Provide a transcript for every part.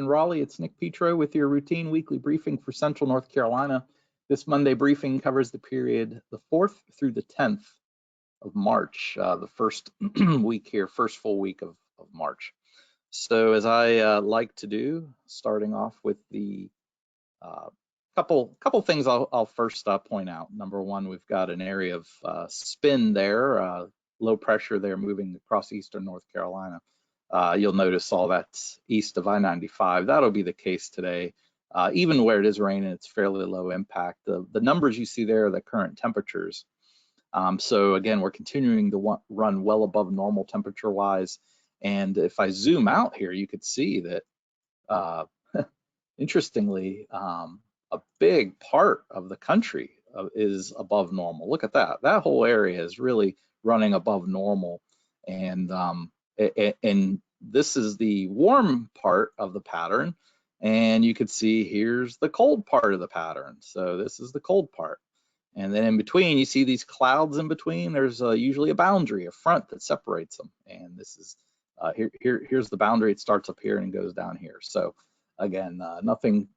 Raleigh. It's Nick Petro with your routine weekly briefing for Central North Carolina. This Monday briefing covers the period the 4th through the 10th of March, the first week here, first full week of March. So as I like to do, starting off with the couple things I'll first point out. Number one, we've got an area of spin there, low pressure there moving across eastern North Carolina. You'll notice all that's east of I-95. That'll be the case today. Even where it is raining, it's fairly low impact. The numbers you see there are the current temperatures. So again, we're continuing to run well above normal temperature-wise. And if I zoom out here, you could see that, interestingly, a big part of the country is above normal. Look at that. That whole area is really running above normal. And this is the warm part of the pattern. And you can see here's the cold part of the pattern. So this is the cold part. And then in between, you see these clouds in between. There's usually a boundary, a front that separates them. And this is, here's the boundary. It starts up here and goes down here. So again, nothing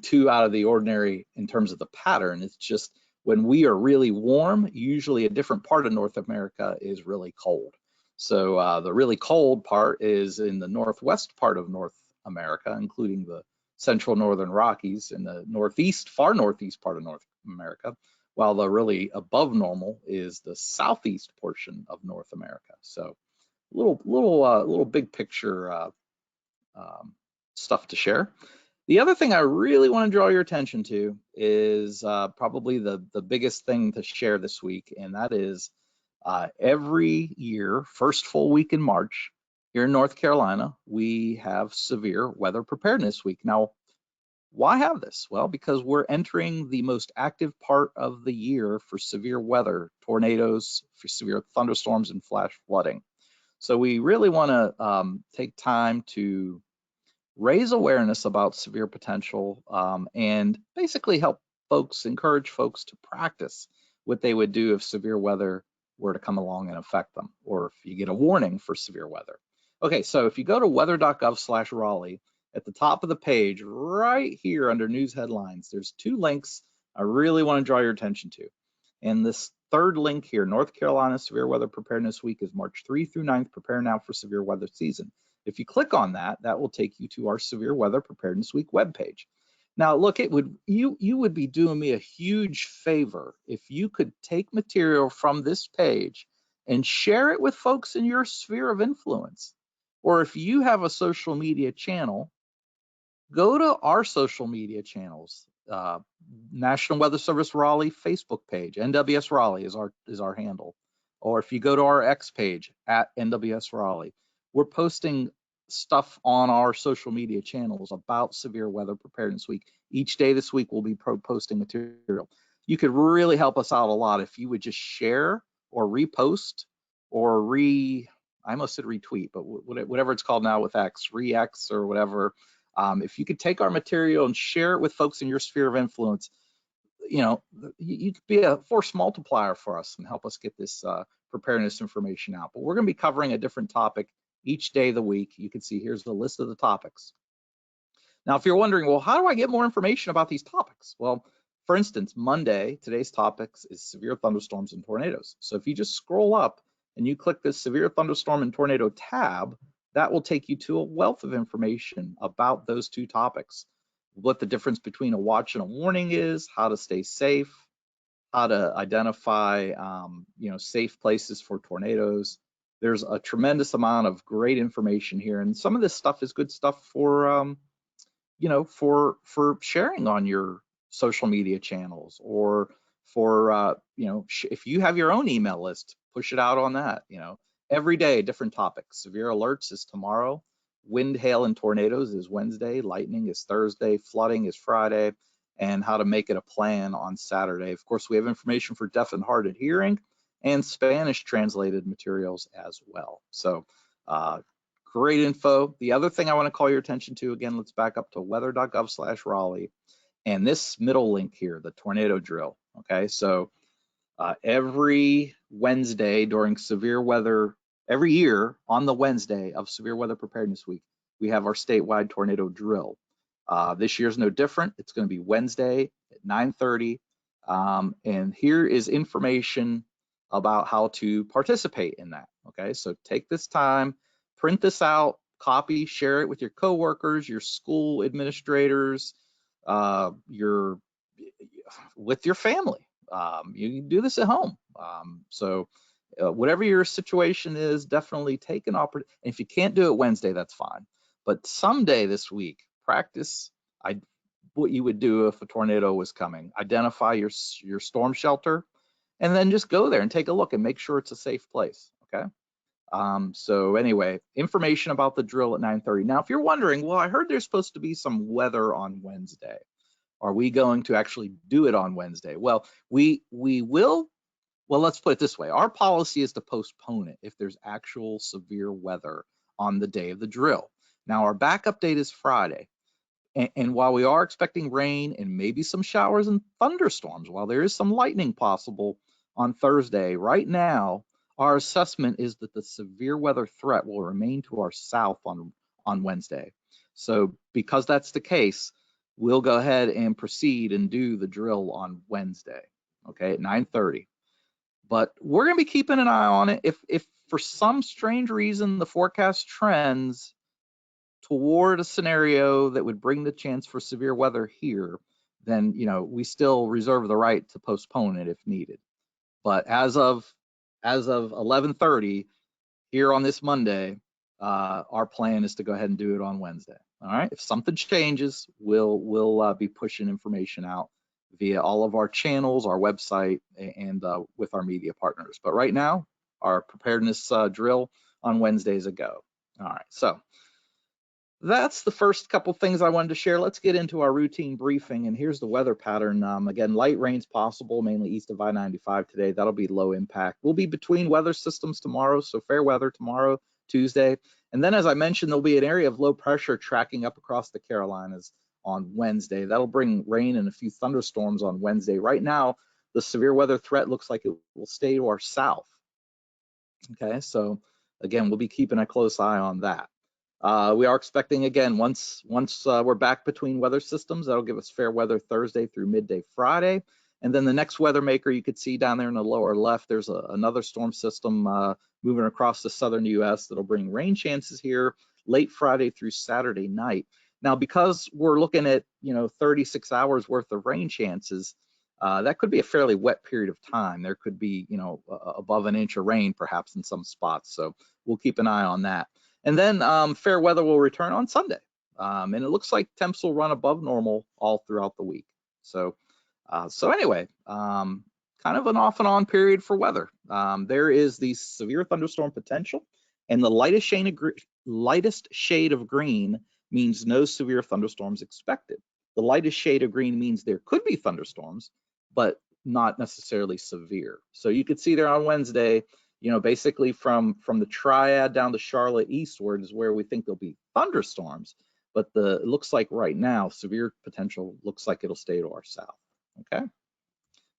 too out of the ordinary in terms of the pattern. It's just when we are really warm, usually a different part of North America is really cold. So the really cold part is in the northwest part of North America, including the central northern Rockies and the northeast, far northeast part of North America, while the really above normal is the southeast portion of North America. So little big picture stuff to share. The other thing I really want to draw your attention to is probably the biggest thing to share this week, and that is every year, first full week in March, here in North Carolina, we have Severe Weather Preparedness Week. Now, why have this? Well, because we're entering the most active part of the year for severe weather, tornadoes, for severe thunderstorms, and flash flooding. So we really want to take time to raise awareness about severe potential and basically help folks, encourage folks to practice what they would do if severe weather were to come along and affect them, or if you get a warning for severe weather. Okay, so if you go to weather.gov/Raleigh, at the top of the page, right here under news headlines, there's two links I really want to draw your attention to. And this third link here, North Carolina Severe Weather Preparedness Week is March 3 through 9th, prepare now for severe weather season. If you click on that, that will take you to our Severe Weather Preparedness Week webpage. Now, look, you would be doing me a huge favor if you could take material from this page and share it with folks in your sphere of influence. Or if you have a social media channel, go to our social media channels, National Weather Service Raleigh Facebook page, NWS Raleigh is our handle. Or if you go to our X page, @NWS Raleigh, we're posting stuff on our social media channels about Severe Weather Preparedness Week. Each day this week, we'll be posting material. You could really help us out a lot if you would just share or repost or I almost said retweet, but whatever it's called now with X, re-X or whatever. If you could take our material and share it with folks in your sphere of influence, you could be a force multiplier for us and help us get this preparedness information out. But we're going to be covering a different topic each day of the week. You can see here's the list of the topics. Now, if you're wondering, well, how do I get more information about these topics? Well, for instance, Monday, today's topics is severe thunderstorms and tornadoes. So if you just scroll up and you click this severe thunderstorm and tornado tab, that will take you to a wealth of information about those two topics. What the difference between a watch and a warning is, how to stay safe, how to identify safe places for tornadoes. There's a tremendous amount of great information here, and some of this stuff is good stuff for for sharing on your social media channels, or for if you have your own email list, push it out on that. Every day, different topics. Severe alerts is tomorrow. Wind, hail, and tornadoes is Wednesday. Lightning is Thursday. Flooding is Friday. And how to make it a plan on Saturday. Of course, we have information for deaf and hard of hearing and Spanish translated materials as well. So great info. The other thing I want to call your attention to, again, let's back up to weather.gov/Raleigh. And this middle link here, the tornado drill. Okay, so every Wednesday during severe weather, every year on the Wednesday of Severe Weather Preparedness Week, we have our statewide tornado drill. This year's no different. It's going to be Wednesday at 9:30. And here is information about how to participate in that. Okay, so take this time, print this out, copy, share it with your coworkers, your school administrators, with your family. You can do this at home. Whatever your situation is, definitely take an opportunity. If you can't do it Wednesday, that's fine. But someday this week, practice what you would do if a tornado was coming. Identify your storm shelter, and then just go there and take a look and make sure it's a safe place. Okay. So anyway, information about the drill at 9:30. Now, if you're wondering, well, I heard there's supposed to be some weather on Wednesday. Are we going to actually do it on Wednesday? Well, we will. Well, let's put it this way. Our policy is to postpone it if there's actual severe weather on the day of the drill. Now, our backup date is Friday. And while we are expecting rain and maybe some showers and thunderstorms, while there is some lightning possible on Thursday, right now, our assessment is that the severe weather threat will remain to our south on Wednesday. So because that's the case, we'll go ahead and proceed and do the drill on Wednesday, okay, at 9:30. But we're going to be keeping an eye on it. If for some strange reason the forecast trends toward a scenario that would bring the chance for severe weather here, then we still reserve the right to postpone it if needed. But as of 11:30 here on this Monday, our plan is to go ahead and do it on Wednesday. All right. If something changes, we'll be pushing information out via all of our channels, our website, and with our media partners. But right now, our preparedness drill on Wednesday is a go. All right. So that's the first couple things I wanted to share. Let's get into our routine briefing, and here's the weather pattern. Again, light rain's possible, mainly east of I-95 today. That'll be low impact. We'll be between weather systems tomorrow, so fair weather tomorrow, Tuesday. And then, as I mentioned, there'll be an area of low pressure tracking up across the Carolinas on Wednesday. That'll bring rain and a few thunderstorms on Wednesday. Right now, the severe weather threat looks like it will stay to our south. Okay, so again, we'll be keeping a close eye on that. We are expecting, again, once we're back between weather systems, that'll give us fair weather Thursday through midday Friday. And then the next weather maker you could see down there in the lower left, there's another storm system moving across the southern US that'll bring rain chances here late Friday through Saturday night. Now, because we're looking at 36 hours worth of rain chances, that could be a fairly wet period of time. There could be above an inch of rain perhaps in some spots. So we'll keep an eye on that. And then fair weather will return on Sunday. And it looks like temps will run above normal all throughout the week. So anyway, kind of an off and on period for weather. There is the severe thunderstorm potential, and the lightest shade of green means no severe thunderstorms expected. The lightest shade of green means there could be thunderstorms, but not necessarily severe. So you could see there on Wednesday, basically from the Triad down to Charlotte eastward is where we think there'll be thunderstorms, but it looks like right now, severe potential looks like it'll stay to our south, okay?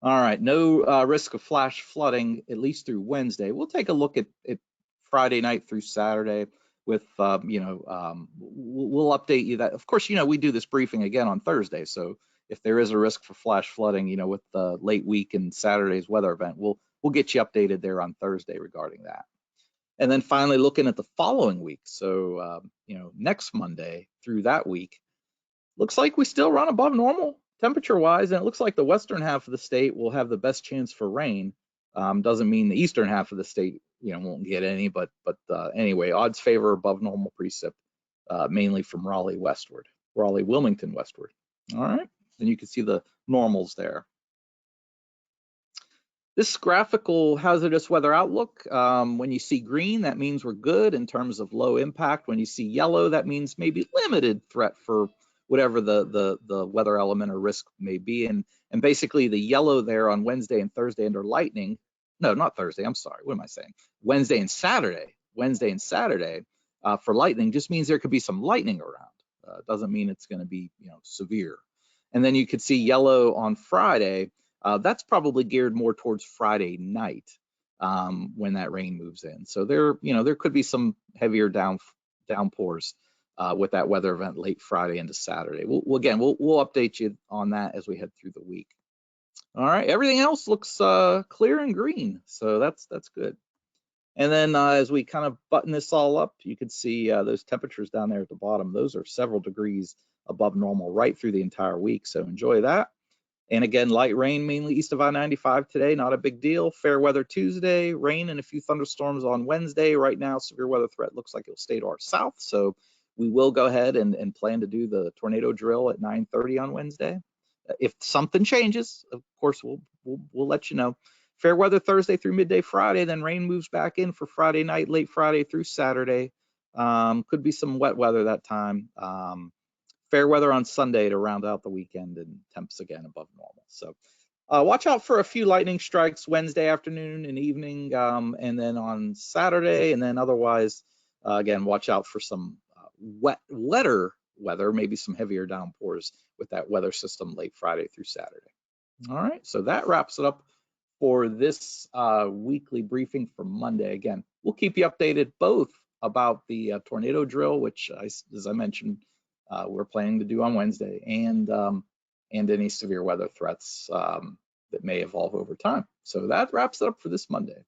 All right, no risk of flash flooding, at least through Wednesday. We'll take a look at Friday night through Saturday with, we'll update you that. Of course, we do this briefing again on Thursday, so if there is a risk for flash flooding, with the late week and Saturday's weather event, we'll get you updated there on Thursday regarding that. And then finally looking at the following week. So, next Monday through that week, looks like we still run above normal temperature wise. And it looks like the western half of the state will have the best chance for rain. Doesn't mean the eastern half of the state, won't get any, but anyway, odds favor above normal precip, mainly from Raleigh westward, Raleigh-Wilmington westward. All right. And you can see the normals there. This graphical hazardous weather outlook, when you see green, that means we're good in terms of low impact. When you see yellow, that means maybe limited threat for whatever the weather element or risk may be. And basically the yellow there on Wednesday and Thursday under lightning, no, not Thursday, I'm sorry, what am I saying? Wednesday and Saturday for lightning just means there could be some lightning around. Doesn't mean it's gonna be severe. And then you could see yellow on Friday. That's probably geared more towards Friday night when that rain moves in. So there could be some heavier downpours with that weather event late Friday into Saturday. We'll update you on that as we head through the week. All right, everything else looks clear and green, so that's good. And then as we kind of button this all up, you can see those temperatures down there at the bottom. Those are several degrees above normal right through the entire week, so enjoy that. And again, light rain mainly east of I-95 today, not a big deal. Fair weather Tuesday, rain and a few thunderstorms on Wednesday. Right now, severe weather threat looks like it'll stay to our south, so we will go ahead and plan to do the tornado drill at 9:30 on Wednesday. If something changes, of course, we'll let you know. Fair weather Thursday through midday Friday, then rain moves back in for Friday night, late Friday through Saturday. Could be some wet weather that time. Fair weather on Sunday to round out the weekend, and temps again above normal. So watch out for a few lightning strikes Wednesday afternoon and evening, and then on Saturday, and then otherwise, again, watch out for some wetter weather, maybe some heavier downpours with that weather system late Friday through Saturday. All right, so that wraps it up for this weekly briefing for Monday. Again, we'll keep you updated both about the tornado drill, which, as I mentioned, we're planning to do on Wednesday, and any severe weather threats that may evolve over time. So that wraps it up for this Monday.